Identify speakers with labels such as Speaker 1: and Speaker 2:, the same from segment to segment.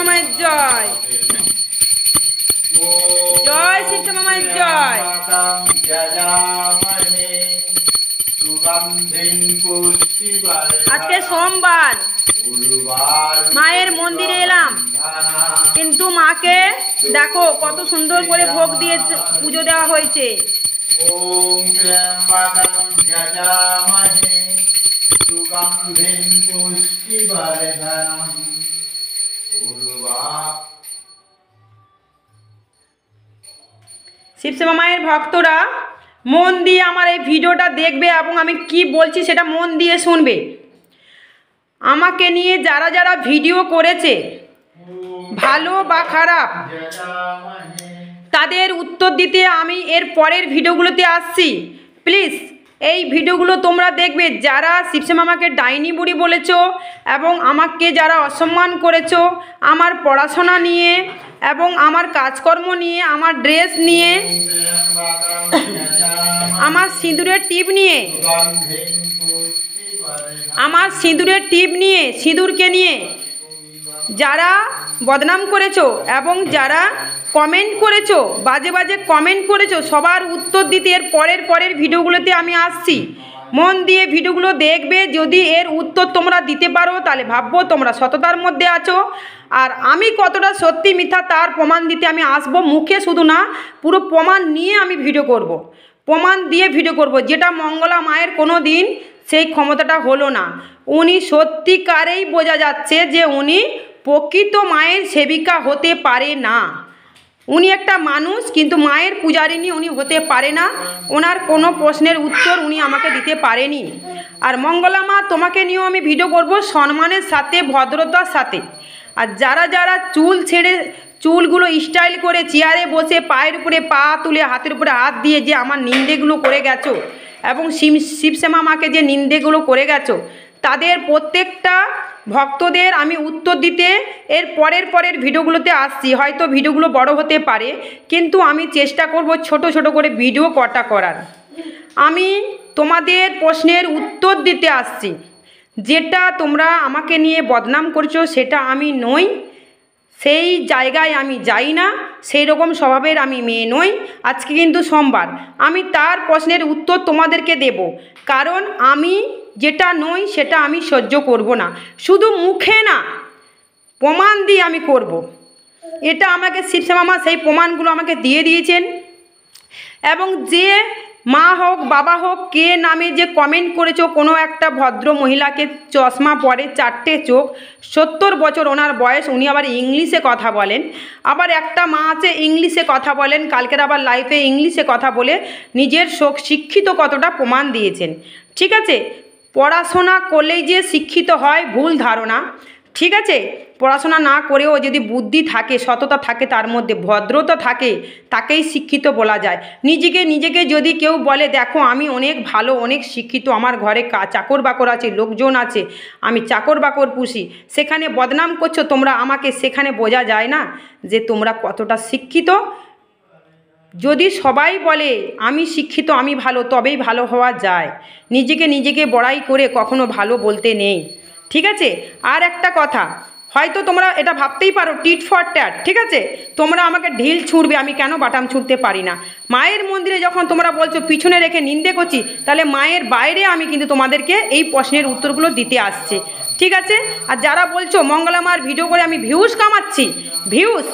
Speaker 1: শিবশ্যামা মায়ের জয়, জয় শিবশ্যামা মায়ের জয়। আজকে সোমবার, মায়ের মন্দিরে এলাম, কিন্তু মাকে দেখো কত সুন্দর করে ভোগ দিয়ে পুজো দেওয়া হয়েছে। শিবশ্যামা মায়ের ভক্তরা মন দিয়ে আমার এই ভিডিওটা দেখবে এবং আমি কি বলছি সেটা মন দিয়ে শুনবে। আমাকে নিয়ে যারা যারা ভিডিও করেছে ভালো বা খারাপ তাদের উত্তর দিতে আমি এর পরের ভিডিওগুলোতে আসছি। প্লিজ এই ভিডিওগুলো তোমরা দেখবে। যারা শিবশ্যামা মাকে ডাইনি বুড়ি বলেছো এবং আমাকে যারা অসম্মান করেছো আমার পড়াশোনা নিয়ে এবং আমার কাজকর্ম নিয়ে, আমার ড্রেস নিয়ে, আমার সিঁদুরের টিপ নিয়ে, আমার সিঁদুরের টিপ নিয়ে, সিঁদুরকে নিয়ে যারা বদনাম করেছো এবং যারা কমেন্ট করেছো, বাজে বাজে কমেন্ট করেছো, সবার উত্তর দিতে এর পরের ভিডিওগুলোতে আমি আসছি। মন দিয়ে ভিডিওগুলো দেখবে। যদি এর উত্তর তোমরা দিতে পারো তাহলে ভাববো তোমরা সততার মধ্যে আছো। আর আমি কতটা সত্যি মিথ্যা তার প্রমাণ দিতে আমি আসবো। মুখে শুধু না, পুরো প্রমাণ নিয়ে আমি ভিডিও করব। প্রমাণ দিয়ে ভিডিও করব। যেটা মঙ্গলা মায়ের কোনো দিন সেই ক্ষমতাটা হলো না। উনি সত্যিকারেই বোঝা যাচ্ছে যে উনি প্রকৃত মায়ের সেবিকা হতে পারে না। উনি একটা মানুষ, কিন্তু মায়ের পূজারিনী উনি হতে পারে না। ওনার কোনো প্রশ্নের উত্তর উনি আমাকে দিতে পারেনি। আর মঙ্গলা মা, তোমাকে নিয়েও আমি ভিডিও করব সম্মানের সাথে, ভদ্রতার সাথে। আর যারা যারা চুল ছেড়ে, চুলগুলো স্টাইল করে চেয়ারে বসে পায়ের উপরে পা তুলে হাতের উপরে হাত দিয়ে যে আমার নিন্দেগুলো করে গেছো এবং শিবশ্যামা মাকে যে নিন্দেগুলো করে গেছো, তাদের প্রত্যেকটা ভক্তদের আমি উত্তর দিতে এর পরের ভিডিওগুলোতে আসছি। হয়তো ভিডিওগুলো বড় হতে পারে, কিন্তু আমি চেষ্টা করব ছোট ছোট করে ভিডিও করার। আমি তোমাদের প্রশ্নের উত্তর দিতে আসছি। যেটা তোমরা আমাকে নিয়ে বদনাম করছো সেটা আমি নই, সেই জায়গায় আমি যাই না, সেই রকম স্বভাবের আমি মেয়ে নই। আজকে কিন্তু সোমবার, আমি তার প্রশ্নের উত্তর তোমাদেরকে দেব। কারণ আমি যেটা নই সেটা আমি সহ্য করব না। শুধু মুখে না, প্রমাণ দিয়ে আমি করব। এটা আমাকে শিবশ্যামা মা সেই প্রমাণগুলো আমাকে দিয়ে দিয়েছেন। এবং যে মা হোক বাবা হোক, কে নামে যে কমেন্ট করেছো, কোনো একটা ভদ্র মহিলাকে চশমা পরে, 4টে চোখ, 70 বছর ওনার বয়স, উনি আবার ইংলিশে কথা বলেন। আবার একটা মা আছে ইংলিশে কথা বলেন, কালকের আবার লাইফে ইংলিশে কথা বলে নিজের শিক্ষিত কতটা প্রমাণ দিয়েছেন। ঠিক আছে, পড়াশোনা করলেই যে শিক্ষিত হয় ভুল ধারণা। ঠিক আছে, পড়াশোনা না করেও যদি বুদ্ধি থাকে, সততা থাকে, তার মধ্যে ভদ্রতা থাকে, তাকেই শিক্ষিত বলা যায়। নিজেকে যদি কেউ বলে দেখো আমি অনেক ভালো, অনেক শিক্ষিত, আমার ঘরে চাকর বাকর আছে, লোকজন আছে, আমি চাকর বাকর পুষি, সেখানে বদনাম করছো তোমরা আমাকে, সেখানে বোঝা যায় না যে তোমরা কতটা শিক্ষিত। যদি সবাই বলে আমি শিক্ষিত, আমি ভালো, তবেই ভালো হওয়া যায়। নিজেকে বড়াই করে কখনো ভালো বলতে নেই। ঠিক আছে, আর একটা কথা, হয়তো তোমরা এটা ভাবতেই পারো টিট ফর ট্যাট। ঠিক আছে, তোমরা আমাকে ঢিল ছুঁড়বে, আমি কেন বাটাম ছুঁড়তে পারি না? মায়ের মন্দিরে যখন তোমরা বলছো পিছনে রেখে নিন্দে করছি, তাহলে মায়ের বাইরে আমি কিন্তু তোমাদেরকে এই প্রশ্নের উত্তরগুলো দিতে আসছি। ঠিক আছে, আর যারা বলছো মঙ্গলা মার ভিডিও করে আমি ভিউজ কামাচ্ছি, ভিউজ,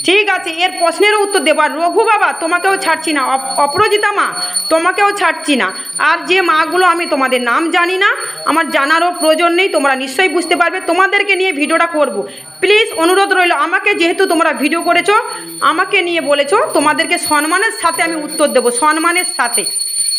Speaker 1: ঠিক আছে, এর প্রশ্নেরও উত্তর দেবো। আর রঘু বাবা, তোমাকেও ছাড়ছি না। অপরাজিতা মা, তোমাকেও ছাড়ছি না। আর যে মাগুলো আমি তোমাদের নাম জানি না, আমার জানারও প্রয়োজন নেই, তোমরা নিশ্চয়ই বুঝতে পারবে। তোমাদেরকে নিয়ে ভিডিওটা করব। প্লিজ অনুরোধ রইল, আমাকে যেহেতু তোমরা ভিডিও করেছো, আমাকে নিয়ে বলেছো, তোমাদেরকে সম্মানের সাথে আমি উত্তর দেবো, সম্মানের সাথে।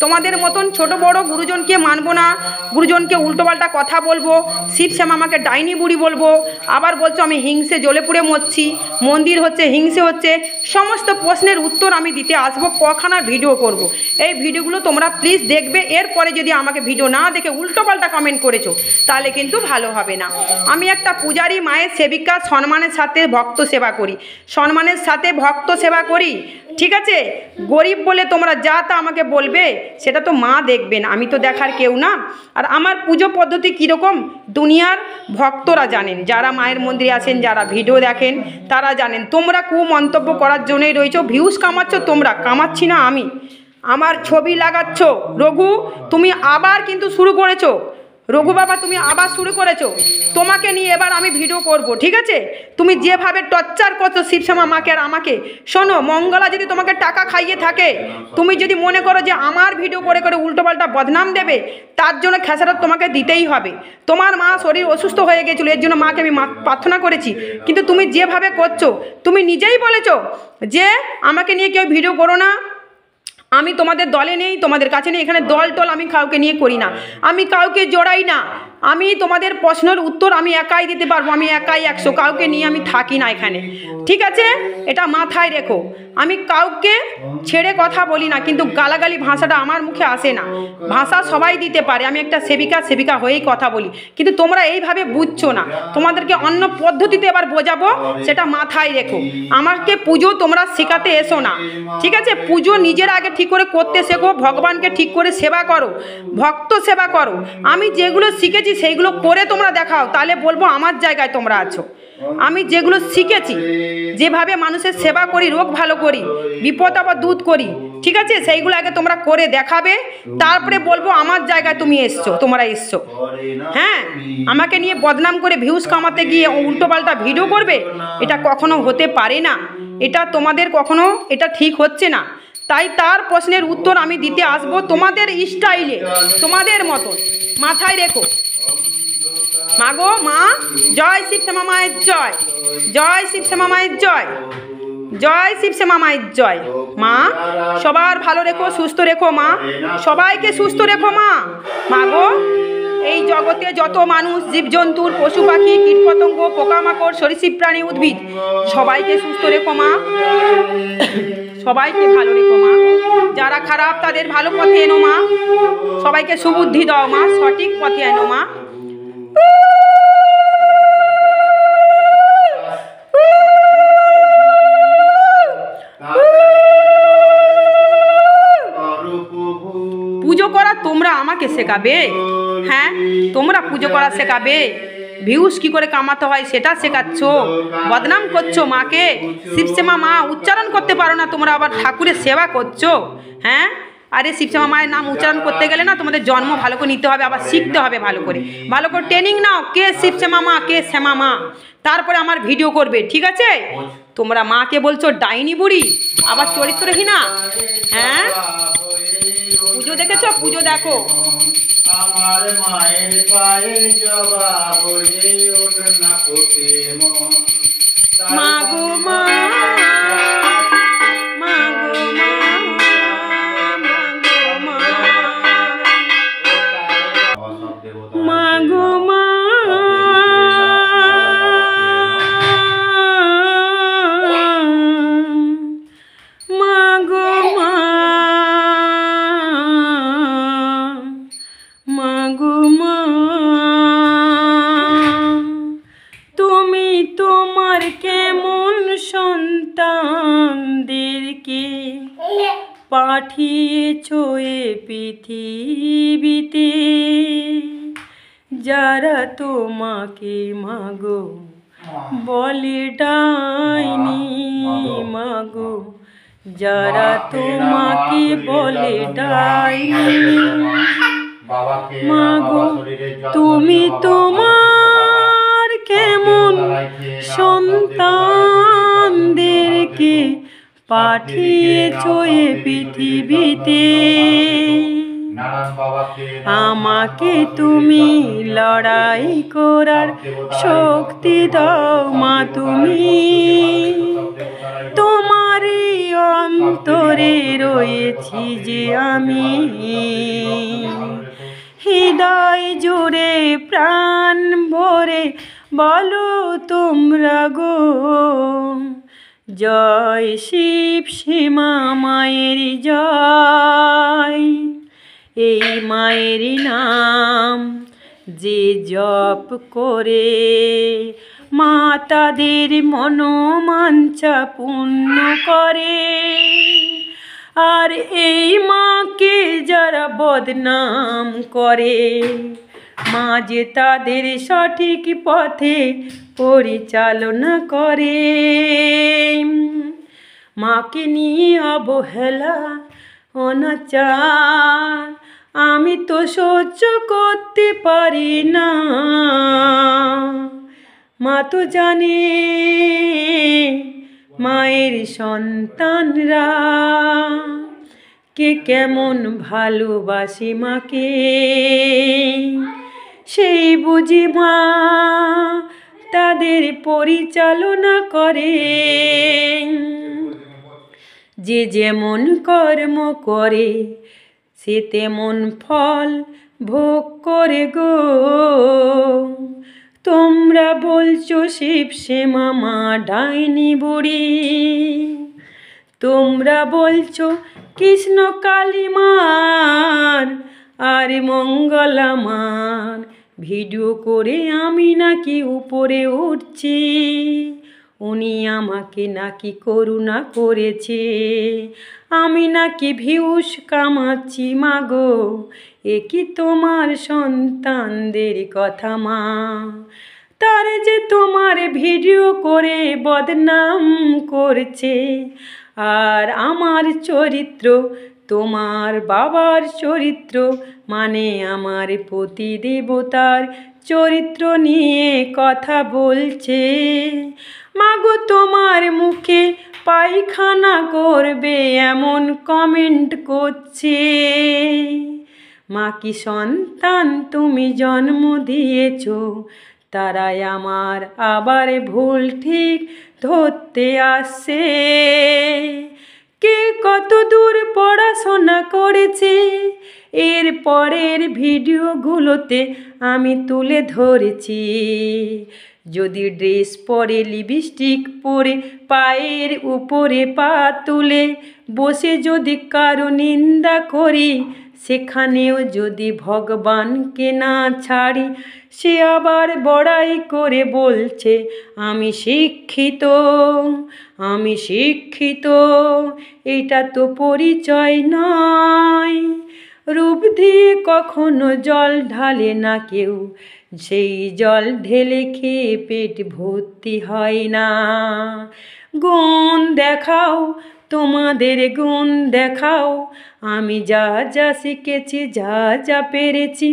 Speaker 1: তোমাদের মতন ছোট বড় গুরুজনকে মানবো না, গুরুজনকে উল্টোপাল্টা কথা বলবো, শিবশ্যামা আমাকে ডাইনি বুড়ি বলবো, আবার বলছো আমি হিংসে জ্বলে পুড়ে মরছি, মন্দির হচ্ছে, হিংসে হচ্ছে। সমস্ত প্রশ্নের উত্তর আমি দিতে আসবো, কখানা ভিডিও করব। এই ভিডিওগুলো তোমরা প্লিজ দেখবে। এরপরে যদি আমাকে ভিডিও না দেখে উল্টোপাল্টা কমেন্ট করেছো, তাহলে কিন্তু ভালো হবে না। আমি একটা পূজারী, মায়ের সেবিকা, সম্মানের সাথে ভক্ত সেবা করি, সম্মানের সাথে ভক্ত সেবা করি। ঠিক আছে, গরিব বলে তোমরা যা তা আমাকে বলবে, সেটা তো মা দেখবেন, আমি তো দেখার কেউ না। আর আমার পুজো পদ্ধতি কীরকম দুনিয়ার ভক্তরা জানেন, যারা মায়ের মন্দিরে আছেন, যারা ভিডিও দেখেন তারা জানেন। তোমরা মন্তব্য করার জন্যই রয়েছো, ভিউজ কামাচ্ছ তোমরা, কামাচ্ছি না আমি। আমার ছবি লাগাচ্ছ, রঘু তুমি আবার কিন্তু শুরু করেছো, রঘু বাবা তুমি আবার শুরু করেছো, তোমাকে নিয়ে এবার আমি ভিডিও করব, ঠিক আছে? তুমি যেভাবে টর্চার করছো শিবশ্যামা মাকে আর আমাকে, শোনো, মঙ্গলা যদি তোমাকে টাকা খাইয়ে থাকে, তুমি যদি মনে করো যে আমার ভিডিও করে করে উল্টোপাল্টা বদনাম দেবে, তার জন্য খেসারত তোমাকে দিতেই হবে। তোমার মা শরীর অসুস্থ হয়ে গেছিলো, এর জন্য মাকে আমি প্রার্থনা করেছি, কিন্তু তুমি যেভাবে করছো, তুমি নিজেই বলেছো যে আমাকে নিয়ে কেউ ভিডিও করো না, আমি তোমাদের দলে নেই, তোমাদের কাছে নেই, এখানে দল টল আমি কাউকে নিয়ে করি না, আমি কাউকে জড়াই না, আমি তোমাদের প্রশ্নের উত্তর আমি একাই দিতে পারবো, আমি একাই 100, কাউকে নিয়ে আমি থাকি না এখানে, ঠিক আছে? এটা মাথায় রেখো, আমি কাউকে ছেড়ে কথা বলি না, কিন্তু গালাগালি ভাষাটা আমার মুখে আসে না, ভাষা সবাই দিতে পারে, আমি একটা সেবিকা হয়েই কথা বলি, কিন্তু তোমরা এইভাবে বুঝছো না, তোমাদেরকে অন্য পদ্ধতিতে এবার বোঝাবো, সেটা মাথায় রেখো। আমাকে পুজো তোমরা শেখাতে এসো না, ঠিক আছে? পুজো নিজের আগে ঠিক করে করতে শেখো, ভগবানকে ঠিক করে সেবা করো, ভক্ত সেবা করো। আমি যেগুলো শিখেছি সেইগুলো করে তোমরা দেখাও, তাহলে বলবো আমার জায়গায় তোমরা আছো। আমি যেগুলো শিখেছি, যেভাবে মানুষের সেবা করি, রোগ ভালো করি, বিপদ আবার দূর করি, ঠিক আছে? সেইগুলো আগে তোমরা করে দেখাবে, তারপরে বলবো আমার জায়গায় তুমি এসছো, তোমরা এসছো। হ্যাঁ, আমাকে নিয়ে বদনাম করে ভিউজ কামাতে গিয়ে উল্টোপাল্টা ভিডিও করবে, এটা কখনো হতে পারে না, এটা তোমাদের কখনো এটা ঠিক হচ্ছে না। তাই তার প্রশ্নের উত্তর আমি দিতে আসবো তোমাদের স্টাইলে, তোমাদের মতো, মাথায় রেখো। মা গো মা, জয় শিবশ্যামা মায়ের জয়, জয় শিবশ্যামা মায়ের জয়, জয় শিবশ্যামা মায়ের জয়। মা সবার ভালো রেখো, সুস্থ রেখো মা, সবাইকে সুস্থ রেখো মা। মা গো এই জগতে যত মানুষ, জীবজন্তুর, পশু পাখি, কীটপতঙ্গ, পোকামাকড়, সরীসৃপ প্রাণী, উদ্ভিদ, সবাইকে সুস্থ রেখো মা, সবাইকে ভালো রেখো মা। যারা খারাপ তাদের ভালো পথে এনো মা, সবাইকে সুবুদ্ধি দাও মা, সঠিক পথে এনো মা। পুজো করা তোমরা আমাকে শেখাবে? হ্যাঁ, তোমরা পুজো করা শেখাবে? ভিউজ কি করে কামাতে হয় সেটা শেখাচ্ছ, বদনাম করছো মাকে। শিবশ্যামা মা উচ্চারণ করতে পারো না, তোমরা আবার ঠাকুরের সেবা করছো। হ্যাঁ, আরে শিবশ্যামা মায়ের নাম উচ্চারণ করতে গেলে না তোমাদের জন্ম ভালো করে নিতে হবে, আবার শিখতে হবে ভালো করে, ভালো করে ট্রেনিং নাও, কে শিবশ্যামা মা, কে শ্যামা মা, তারপরে আমার ভিডিও করবে, ঠিক আছে? তোমরা মাকে বলছো ডাইনি বুড়ি, আবার চরিত্রহীনা। হ্যাঁ, পুজো দেখেছো? পুজো দেখো।
Speaker 2: আমার মায়ের পায়ে জবাব না করতে মন,
Speaker 1: মা গো মা, মা গো মা, মা গো মা, মা গো মা, মা গো মা, তুমি তোমার কেমন সন্তানদেরকে পাঠিয়েছো এ পৃথিবীতে, যারা তোমাকে মাগো বলে ডাইনি, মাগো যারা তোমাকে বলে ডাইনি, মাগো তুমি তোমার কেমন সন্তানদেরকে পাঠিয়েছো এ পৃথিবীতে, আমাকে তুমি লড়াই করার শক্তি দাও মা, তুমি তোমারই অন্তরে রয়েছি যে আমি, হৃদয় জুড়ে প্রাণ ভরে বলো তোমরা গো, জয় শিবশ্যামা মায়ের জয়। এই মায়ের নাম যে জপ করে মা তাদের মনোমাঞ্ছা পূর্ণ করে, আর এই মাকে যারা বদনাম করে, মা যে তাদের সঠিক পথে পরিচালনা করে। মাকে নিয়ে অবহেলা অনাচার আমি তো সহ্য করতে পারি না। মা তো জানে মায়ের সন্তানরা কে কেমন ভালোবাসে মাকে, সেই বুঝি মা তাদের পরিচালনা করে। যে যেমন কর্ম করে সে তেমন ফল ভোগ করে গো। তোমরা বলছো শিব শ্যামা মা ডাইনি বুড়ি, তোমরা বলছো কৃষ্ণ কালী মার আর মঙ্গলা মার ভিডিও করে আমি নাকি উপরে উঠছি। উনি আমাকে নাকি করুণা করেছে, আমি নাকি ভিউস কামাচ্ছি। মাগো এ কি তোমার সন্তানদের কথা মা? তার যে তোমার ভিডিও করে বদনাম করছে, আর আমার চরিত্র তোমার বাবার চরিত্র মানে আমার পতি দেবতার চরিত্র নিয়ে কথা বলছে। মাগো তোমার মুখে পায়খানা করবে এমন কমেন্ট করছে। মা কি সন্তান তুমি জন্ম দিয়েছো, তারাই আমার আবার ভুল ঠিক ধরতে আসছে। কে কত দূর পড়াশোনা করেছে এর পরের ভিডিওগুলোতে আমি তুলে ধরেছি। যদি ড্রেস পরে লিপস্টিক পরে পায়ের উপরে পা তুলে বসে যদি কারো নিন্দা করি, সেখানেও যদি ভগবানকে না ছাড়ি, সে আবার বড়াই করে বলছে আমি শিক্ষিত, আমি শিক্ষিত। এটা তো পরিচয় নয়। রূপ দিয়ে কখনো জল ঢালে না কেউ, সেই জল ঢেলে খেয়ে পেট ভর্তি হয় না। গুণ দেখাও, তোমাদের গুণ দেখাও, আমি যা যা শিখেছি যা যা পেরেছি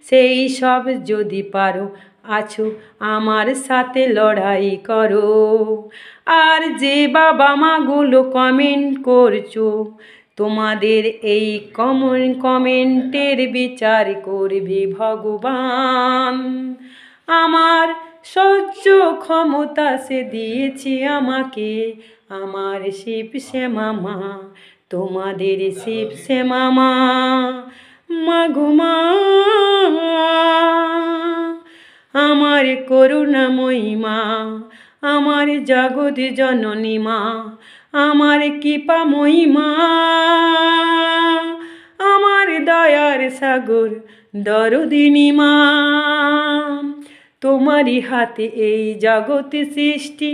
Speaker 1: সেই সব যদি পারো আছো আমার সাথে লড়াই করো। আর যে বাবা মাগুলো কমেন্ট করছো, তোমাদের এই কমেন্টের বিচার করবে ভগবান। আমার সহ্য ক্ষমতা সে দিয়েছি আমাকে আমার শিব শ্যামা মা, তোমাদের শিব শ্যামা মা। মাগো মা আমার করুণাময়ী মা, আমার জগৎ জননী মা, আমার কৃপাময়ী মা, আমার দয়ার সাগর দরদিনী মা। তোমারই হাতে এই জগৎ সৃষ্টি,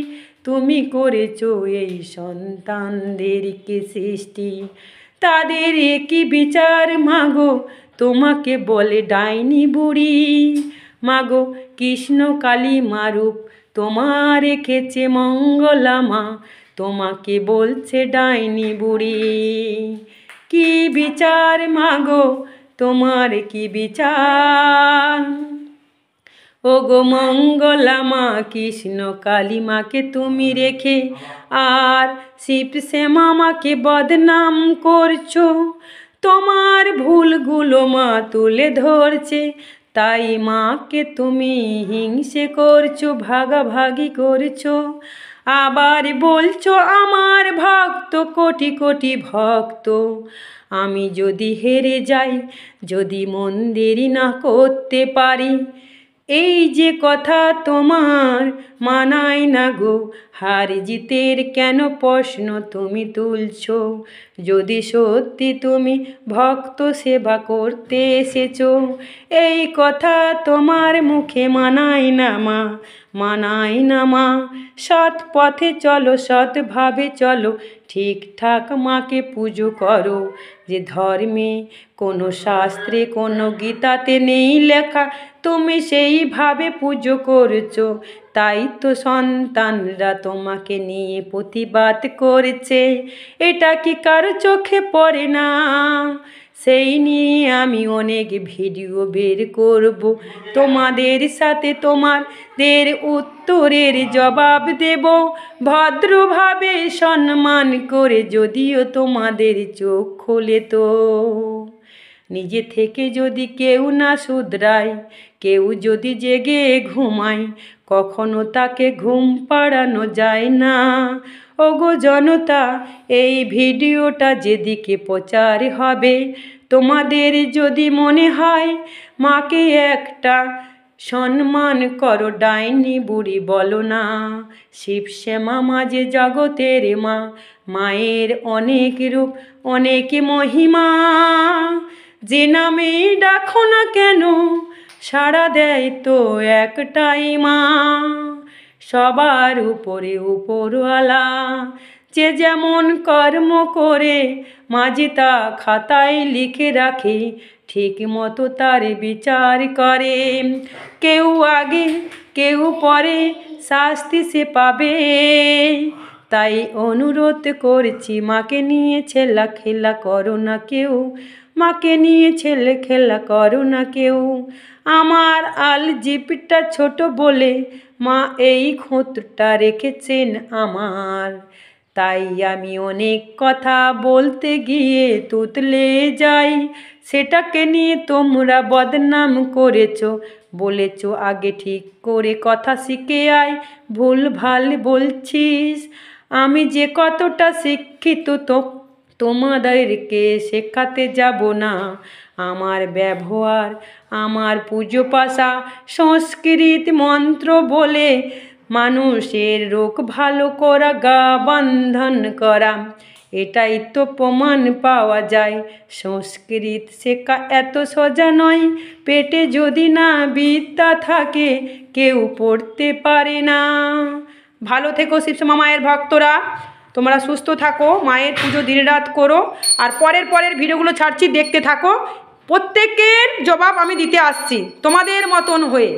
Speaker 1: তুমি করেছো এই সন্তানদেরকে সৃষ্টি। তাদের কি বিচার মাগো তোমাকে বলে ডাইনি বুড়ি। মাগো কৃষ্ণ কালী মা রূপ তোমার রেখেছে মঙ্গলা মা, তোমাকে বলছে ডাইনি বুড়ি। কি বিচার মাগো তোমার কি বিচার? ওগো মঙ্গলা মা কৃষ্ণ কালী মাকে তুমি রেখে আর শিব শ্যামা মাকে বদনাম করছো। তোমার ভুলগুলো মা তুলে ধরছে, তাই মাকে তুমি হিংসে করছো, ভাগাভাগি করছো। আবার বলছো আমার ভক্ত কোটি কোটি ভক্ত, আমি যদি হেরে যাই, যদি মন্দির না করতে পারি, এই যে কথা তোমার মানায় না গো, হার জিতের কেন প্রশ্ন তুমি তুলছো? যদি সত্যি তুমি ভক্ত সেবা করতে এসেছো, এই কথা তোমার মুখে মানায় না মা, মানায় না মা। সৎ পথে চলো, সৎভাবে চলো, ঠিকঠাক মাকে পুজো করো। যে ধর্মে কোনো শাস্ত্রে কোনো গীতাতে নেই লেখা, তুমি সেইভাবে পুজো করছো, তাই তো সন্তানরা তোমাকে নিয়ে প্রতিবাদ করেছে। এটা কি কারো চোখে পড়ে না? সেই নিয়ে আমি অনেক ভিডিও বের করব, তোমাদের সাথে তোমাদের উত্তরের জবাব দেব ভদ্রভাবে সম্মান করে, যদিও তোমাদের চোখ খোলে তো। নিজে থেকে যদি কেউ না শুধরায়, কেউ যদি জেগে ঘুমায়, কখনো তাকে ঘুম পাড়ানো যায় না। ওগো জনতা, এই ভিডিওটা যেদিকে প্রচার হবে, তোমাদের যদি মনে হয় মাকে একটা সম্মান করো, ডাইনি বুড়ি বলো না। শিবশ্যামা মাঝে জগতের মা, মায়ের অনেক রূপ অনেক মহিমা। যে নামে ডাকো না কেন সাড়া দেয় তো একটাই মা, সবার উপরে উপরওয়ালা। যে যেমন কর্ম করে মাঝে তা খাতায় লিখে রাখে, ঠিক মতো তার বিচার করে। কেউ আগে কেউ পরে শাস্তি সে পাবে, তাই অনুরোধ করছি মাকে নিয়ে ছেলা খেলা করো না কেউ, মাকে নিয়ে ছেলে খেলা করো না কেউ। আমার আলজিপটা ছোট বলে মা এই খুঁতটা রেখেছেন আমার, তাই আমি অনেক কথা বলতে গিয়ে তুতলে যাই। সেটাকে নিয়ে তোমরা বদনাম করেছো, বলেছো আগে ঠিক করে কথা শিখে আয়, ভুল ভাল বলছিস। আমি যে কতটা শিক্ষিত তো তোমাদেরকে শেখাতে যাব না। আমার ব্যবহার, আমার পুজো পাশা, সংস্কৃত মন্ত্র বলে মানুষের রোগ ভালো করা, গা বন্ধন করা, এটাই তো প্রমাণ পাওয়া যায়। সংস্কৃত শেখা এত সোজা নয়, পেটে যদি না বিদ্যা থাকে কেউ পড়তে পারে না। ভালো থেকো শিবশ্যামা মায়ের ভক্তরা, তোমরা সুস্থ থাকো, মায়ের পুজো দিনরাত করো। আর পরের ভিডিওগুলো ছাড়ছি, দেখতে থাকো। প্রত্যেকের জবাব আমি দিতে আসছি তোমাদের মতন হয়ে।